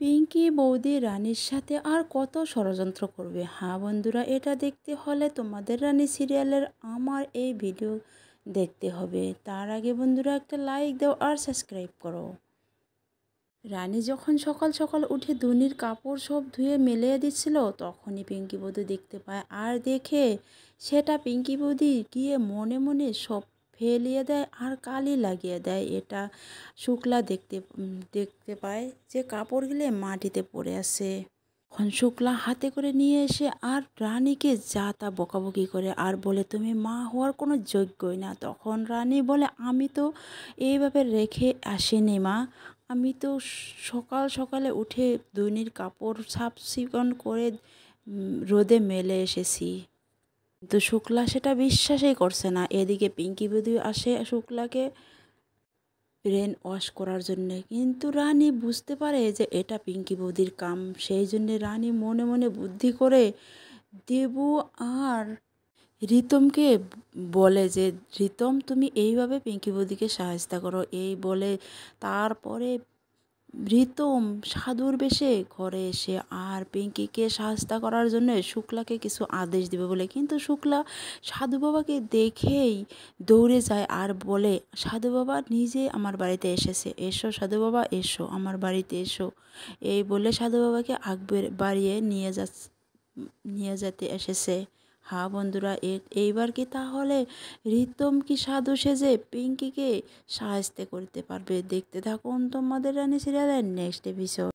পিঙ্কি বৌদি রানীর সাথে আর কত ষড়যন্ত্র করবে। হ্যাঁ বন্ধুরা, এটা দেখতে হলে তোমাদের রানী সিরিয়ালের আমার এই ভিডিও দেখতে হবে। তার আগে বন্ধুরা একটা লাইক দাও আর সাবস্ক্রাইব করো। রানী যখন সকাল সকাল উঠে দুনির কাপড় সব ধুয়ে মেলে দিচ্ছিল, তখনই পিঙ্কি বৌদি দেখতে পায়। আর দেখে সেটা পিঙ্কি বৌদি গিয়ে মনে মনে সব ফেলিয়ে দেয় আর কালি লাগিয়ে দেয়। এটা শুক্লা দেখতে পায় যে কাপড়গুলো মাটিতে পড়ে আছে। তখন শুক্লা হাতে করে নিয়ে এসে আর রানীকে যা তা বকাবকি করে আর বলে, তুমি মা হওয়ার কোনো যোগ্যই না। তখন রানী বলে, আমি তো এইভাবে রেখে আসিনি মা, আমি তো সকাল সকালে উঠে দুনির কাপড় সাফ চিকন করে রোদে মেলে এসেছি। কিন্তু শুক্লা সেটা বিশ্বাসই করছে না। এদিকে পিঙ্কি বৌদি আসে শুক্লাকে ব্রেন ওয়াশ করার জন্যে, কিন্তু রানী বুঝতে পারে যে এটা পিঙ্কি বৌদির কাম। সেই জন্যে রানী মনে মনে বুদ্ধি করে দেবু আর রিতমকে বলে যে, রিতম তুমি এইভাবে পিঙ্কি বৌদিকে সাহায্য করো। এই বলে তারপরে রিতম সাধুর বেশে ঘরে এসে আর পিঙ্কিকে সাহায্য করার জন্য শুক্লাকে কিছু আদেশ দিবে বলে, কিন্তু শুক্লা সাধু বাবাকে দেখেই দৌড়ে যায় আর বলে, সাধু বাবা নিজে আমার বাড়িতে এসেছে, এসো সাধু বাবা এসো আমার বাড়িতে এসো। এই বলে সাধু বাবাকে আগ বাড়িয়ে নিয়ে যেতে এসেছে। হ্যাঁ বন্ধুরা, এইবার কি তাহলে রিতম কি সাধু সেজে পিঙ্কিকে সাহায্য করতে পারবে? দেখতে থাকুন তোমাদের রানী সিরিয়ালের নেক্সট এপিসোড।